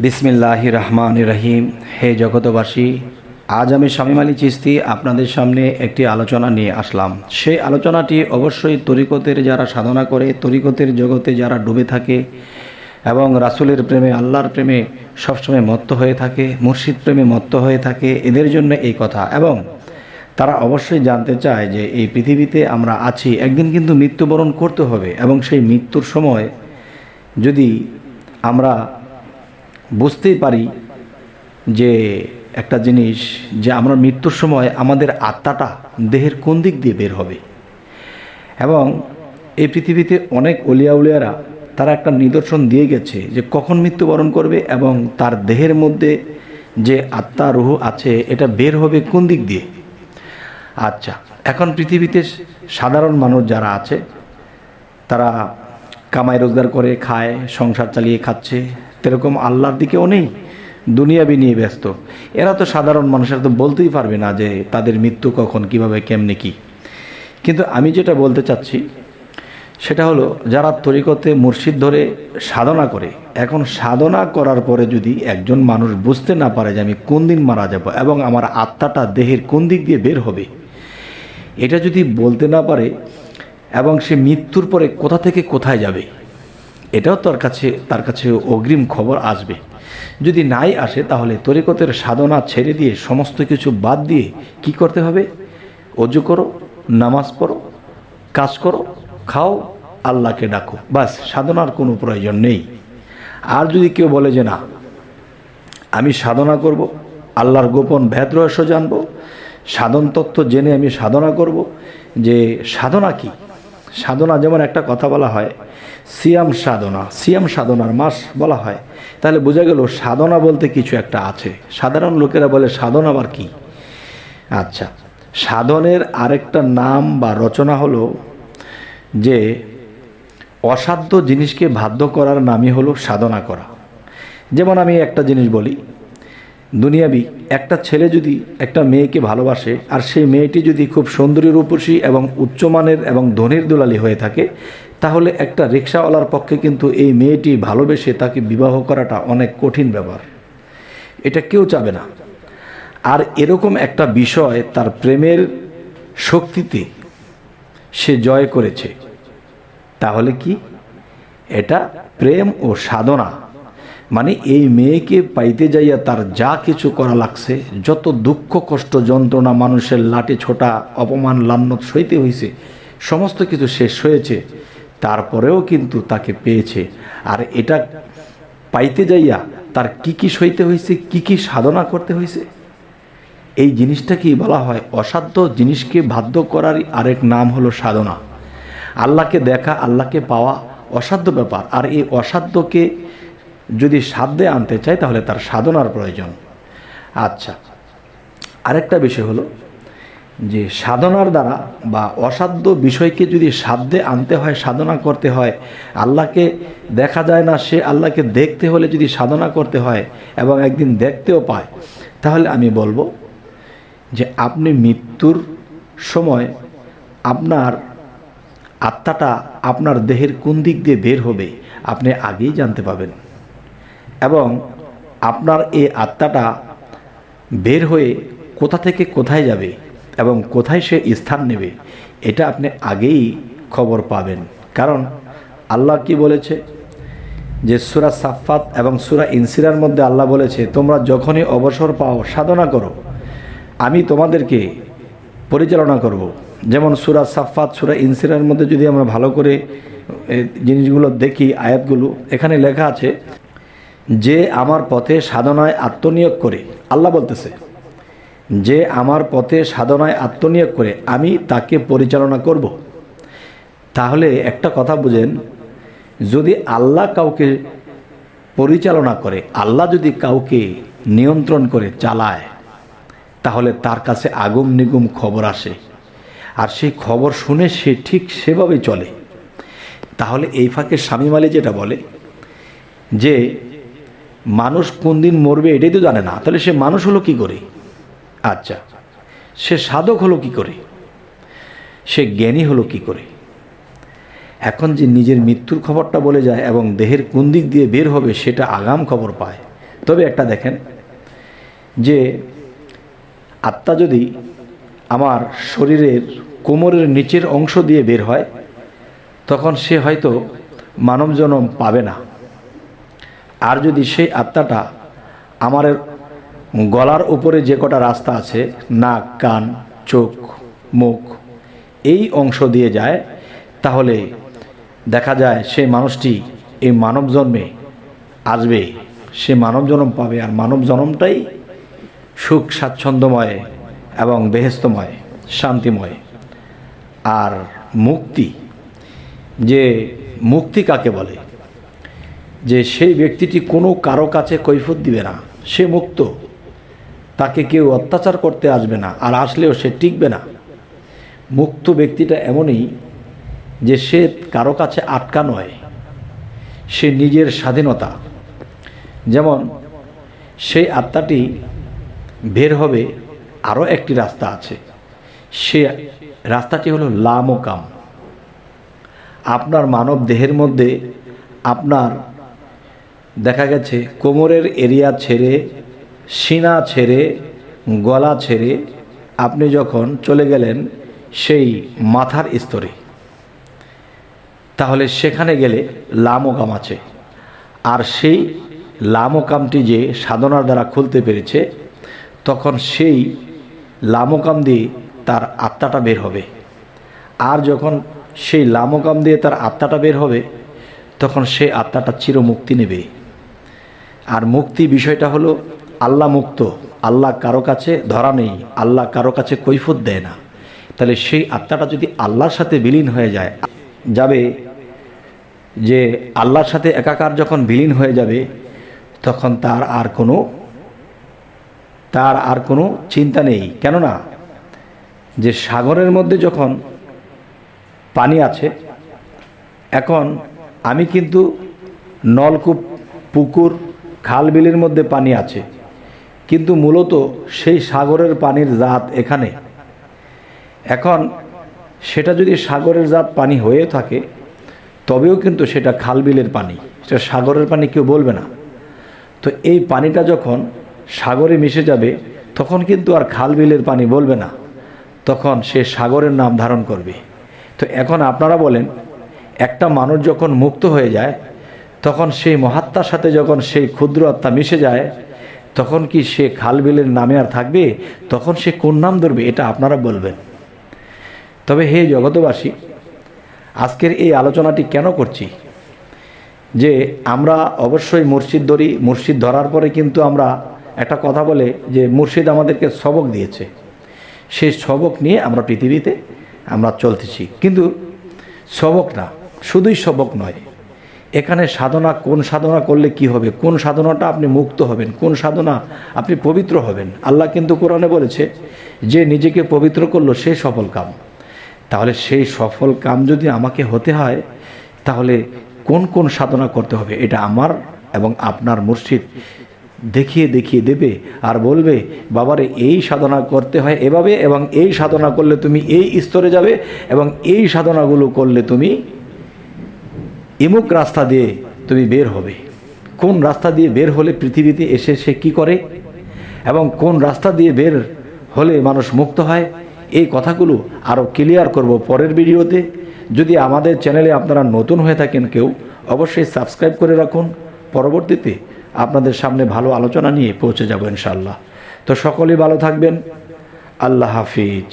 বিসমিল্লাহির রহমানির রহিম। হে জগতবাসী, আজ আমি শামীম আলী চিশতি আপনাদের সামনে একটি আলোচনা নিয়ে আসলাম। সেই আলোচনাটি অবশ্যই তরিকতের যারা সাধনা করে, তরিকতের জগতে যারা ডুবে থাকে এবং রাসূলের প্রেমে, আল্লাহর প্রেমে সবসময় মত্ত হয়ে থাকে, মুর্শিদ প্রেমে মত্ত হয়ে থাকে, এদের জন্য এই কথা। এবং তারা অবশ্যই জানতে চায় যে এই পৃথিবীতে আমরা আছি, একদিন কিন্তু মৃত্যুবরণ করতে হবে। এবং সেই মৃত্যুর সময় যদি আমরা বুঝতেই পারি যে একটা জিনিস, যে আমরা মৃত্যুর সময় আমাদের আত্মাটা দেহের কোন দিক দিয়ে বের হবে। এবং এই পৃথিবীতে অনেক অলিয়াউলিয়ারা তারা একটা নিদর্শন দিয়ে গেছে যে কখন মৃত্যুবরণ করবে এবং তার দেহের মধ্যে যে আত্মা রুহ আছে এটা বের হবে কোন দিক দিয়ে। আচ্ছা, এখন পৃথিবীতে সাধারণ মানুষ যারা আছে তারা কামাই রোজগার করে খায়, সংসার চালিয়ে খাচ্ছে, সেরকম আল্লাহর দিকেও নেই, দুনিয়াবি নিয়ে ব্যস্ত। এরা তো সাধারণ মানুষেরা তো বলতেই পারবে না যে তাদের মৃত্যু কখন, কিভাবে, কেমনে কি। কিন্তু আমি যেটা বলতে চাচ্ছি সেটা হলো, যারা তরিকতে মুর্শিদ ধরে সাধনা করে, এখন সাধনা করার পরে যদি একজন মানুষ বুঝতে না পারে যে আমি কোন দিন মারা যাব এবং আমার আত্মাটা দেহের কোন দিক দিয়ে বের হবে, এটা যদি বলতে না পারে এবং সে মৃত্যুর পরে কোথা থেকে কোথায় যাবে এটাও তার কাছে অগ্রিম খবর আসবে। যদি নাই আসে তাহলে তরিকতের সাধনা ছেড়ে দিয়ে, সমস্ত কিছু বাদ দিয়ে কি করতে হবে? অজু করো, নামাজ পড়ো, কাজ করো, খাও, আল্লাহকে ডাকো, বাস। সাধনার কোনো প্রয়োজন নেই। আর যদি কেউ বলে যে না, আমি সাধনা করব, আল্লাহর গোপন ভেদ রহস্য জানব, সাধন তত্ত্ব জেনে আমি সাধনা করব, যে সাধনা কি? সাধনা যেমন একটা কথা বলা হয় সিয়াম সাধনা, সিয়াম সাধনার মাস বলা হয়, তাহলে বোঝা গেল সাধনা বলতে কিছু একটা আছে। সাধারণ লোকেরা বলে সাধন আবার কি? আচ্ছা, সাধনের আরেকটা নাম বা রচনা হলো যে অসাধ্য জিনিসকে বাধ্য করার নামই হলো সাধনা করা। যেমন আমি একটা জিনিস বলি, দুনিয়াবি একটা ছেলে যদি একটা মেয়েকে ভালোবাসে আর সেই মেয়েটি যদি খুব সুন্দরী রূপসী এবং উচ্চমানের এবং ধনীর দুলালি হয়ে থাকে, তাহলে একটা রিক্সাওয়ালার পক্ষে কিন্তু এই মেয়েটি ভালোবেসে তাকে বিবাহ করাটা অনেক কঠিন ব্যাপার। এটা কেউ চাবে না। আর এরকম একটা বিষয় তার প্রেমের শক্তিতে সে জয় করেছে, তাহলে কি এটা প্রেম ও সাধনা। মানে এই মেয়েকে পাইতে যাইয়া তার যা কিছু করা লাগছে, যত দুঃখ কষ্ট যন্ত্রণা, মানুষের লাঠি ছোটা, অপমান লাঞ্ছত সইতে হয়েছে, সমস্ত কিছু শেষ হয়েছে, তারপরেও কিন্তু তাকে পেয়েছে। আর এটা পাইতে যাইয়া তার কি কি সইতে হয়েছে, কি কি সাধনা করতে হয়েছে, এই জিনিসটাকেই বলা হয় অসাধ্য জিনিসকে বাধ্য করার আরেক নাম হলো সাধনা। আল্লাহকে দেখা, আল্লাহকে পাওয়া অসাধ্য ব্যাপার। আর এই অসাধ্যকে যদি সাধ্যে আনতে চায় তাহলে তার সাধনার প্রয়োজন। আচ্ছা, আরেকটা বিষয় হলো যে সাধনার দ্বারা বা অসাধ্য বিষয়কে যদি সাধ্যে আনতে হয়, সাধনা করতে হয়, আল্লাহকে দেখা যায় না, সে আল্লাহকে দেখতে হলে যদি সাধনা করতে হয় এবং একদিন দেখতেও পায়, তাহলে আমি বলবো যে আপনি মৃত্যুর সময় আপনার আত্মাটা আপনার দেহের কোন দিক দিয়ে বের হবে আপনি আগেই জানতে পাবেন। এবং আপনার এই আত্মাটা বের হয়ে কোথা থেকে কোথায় যাবে এবং কোথায় সে স্থান নেবে, এটা আপনি আগেই খবর পাবেন। কারণ আল্লাহ কি বলেছে যে সূরা সাফফাত এবং সূরা ইনসিরার মধ্যে আল্লাহ বলেছে, তোমরা যখনই অবসর পাও সাধনা করো, আমি তোমাদেরকে পরিচালনা করব। যেমন সূরা সাফফাত, সূরা ইনসিরার মধ্যে যদি আমরা ভালো করে জিনিসগুলো দেখি, আয়াতগুলো, এখানে লেখা আছে যে আমার পথে সাধনায় আত্মনিয়োগ করে, আল্লাহ বলতেছে যে আমার পথে সাধনায় আত্মনিয়োগ করে আমি তাকে পরিচালনা করব। তাহলে একটা কথা বুঝেন, যদি আল্লাহ কাউকে পরিচালনা করে, আল্লাহ যদি কাউকে নিয়ন্ত্রণ করে চালায়, তাহলে তার কাছে আগুম নিগুম খবর আসে, আর সেই খবর শুনে সে ঠিক সেভাবে চলে। তাহলে এই ফাঁকে শামীম আলী যেটা বলে যে মানুষ কোন দিন মরবে এটাই তো জানে না, তাহলে সে মানুষ হলো কি করে? আচ্ছা, সে সাধক হলো কি করে? সে জ্ঞানী হলো কি করে? এখন যে নিজের মৃত্যুর খবরটা বলে যায় এবং দেহের কোন দিক দিয়ে বের হবে সেটা আগাম খবর পায়, তবে একটা দেখেন যে আত্মা যদি আমার শরীরের কোমরের নিচের অংশ দিয়ে বের হয় তখন সে হয়তো মানব জন্ম পাবে না। আর যদি সেই আত্মাটা আমার গলার উপরে যে কটা রাস্তা আছে, নাক, কান, চোখ, মুখ, এই অংশ দিয়ে যায়, তাহলে দেখা যায় সেই মানুষটি এই মানব জন্মে আসবে, সে মানব জন্ম পাবে। আর মানব জন্মটাই সুখ স্বাচ্ছন্দ্যময় এবং বেহেস্তময়, শান্তিময়। আর মুক্তি, যে মুক্তি কাকে বলে, যে সেই ব্যক্তিটি কোনো কারো কাছে কৈফিয়ত দিবে না, সে মুক্ত, তাকে কেউ অত্যাচার করতে আসবে না, আর আসলেও সে টিকবে না। মুক্ত ব্যক্তিটা এমনই যে সে কারো কাছে আটকা নয়, সে নিজের স্বাধীনতা। যেমন সেই আত্মাটি বের হবে, আরও একটি রাস্তা আছে, সে রাস্তাটি হলো লামকাম। আপনার মানব দেহের মধ্যে আপনার দেখা গেছে কোমরের এরিয়া ছেড়ে, সিনা ছেড়ে, গলা ছেড়ে আপনি যখন চলে গেলেন সেই মাথার স্তরে, তাহলে সেখানে গেলে লামকাম আছে। আর সেই লামকামটি যে সাধনার দ্বারা খুলতে পেরেছে, তখন সেই লামকাম দিয়ে তার আত্মাটা বের হবে। আর যখন সেই লামকাম দিয়ে তার আত্মাটা বের হবে, তখন সেই আত্মাটা চিরমুক্তি নেবে। আর মুক্তি বিষয়টা হলো আল্লাহ মুক্ত, আল্লাহ কারো কাছে ধরা নেই, আল্লাহ কারো কাছে কৈফিয়ত দেয় না। তাহলে সেই আত্মাটা যদি আল্লাহর সাথে বিলীন হয়ে যায় যাবে, যে আল্লাহর সাথে একাকার যখন বিলীন হয়ে যাবে, তখন তার আর কোনো চিন্তা নেই। কেননা যে সাগরের মধ্যে যখন পানি আছে, এখন আমি কিন্তু নলকূপ, পুকুর, খাল বিলের মধ্যে পানি আছে, কিন্তু মূলত সেই সাগরের পানির জাত এখানে। এখন সেটা যদি সাগরের জাত পানি হয়ে থাকে, তবেও কিন্তু সেটা খাল বিলের পানি, সেটা সাগরের পানি কেউ বলবে না। তো এই পানিটা যখন সাগরে মিশে যাবে, তখন কিন্তু আর খাল বিলের পানি বলবে না, তখন সে সাগরের নাম ধারণ করবে। তো এখন আপনারা বলেন, একটা মানুষ যখন মুক্ত হয়ে যায়, তখন সেই মহাত্মার সাথে যখন সেই ক্ষুদ্র আত্মা মিশে যায়, তখন কি সে খাল বিলের নামে আর থাকবে? তখন সে কোন নাম ধরবে? এটা আপনারা বলবেন। তবে হে জগতবাসী, আজকের এই আলোচনাটি কেন করছি, যে আমরা অবশ্যই মুর্শিদ ধরি, মুর্শিদ ধরার পরে কিন্তু আমরা একটা কথা বলে যে মুর্শিদ আমাদেরকে সবক দিয়েছে, সেই সবক নিয়ে আমরা পৃথিবীতে আমরা চলতেছি। কিন্তু সবক না, শুধুই সবক নয়, এখানে সাধনা, কোন সাধনা করলে কি হবে, কোন সাধনাটা আপনি মুক্ত হবেন, কোন সাধনা আপনি পবিত্র হবেন। আল্লাহ কিন্তু কোরআনে বলেছে যে নিজেকে পবিত্র করলো সে সফল কাম। তাহলে সেই সফল কাম যদি আমাকে হতে হয়, তাহলে কোন কোন সাধনা করতে হবে, এটা আমার এবং আপনার মুর্শিদ দেখিয়ে দেখিয়ে দেবে, আর বলবে বাবারে এই সাধনা করতে হয় এভাবে, এবং এই সাধনা করলে তুমি এই স্তরে যাবে, এবং এই সাধনাগুলো করলে তুমি ইমুক রাস্তা দিয়ে তুমি বের হবে। কোন রাস্তা দিয়ে বের হলে পৃথিবীতে এসে সে কী করে, এবং কোন রাস্তা দিয়ে বের হলে মানুষ মুক্ত হয়, এই কথাগুলো আরও ক্লিয়ার করব পরের ভিডিওতে। যদি আমাদের চ্যানেলে আপনারা নতুন হয়ে থাকেন কেউ, অবশ্যই সাবস্ক্রাইব করে রাখুন। পরবর্তীতে আপনাদের সামনে ভালো আলোচনা নিয়ে পৌঁছে যাব ইনশাআল্লাহ। তো সকলেই ভালো থাকবেন। আল্লাহ হাফিজ।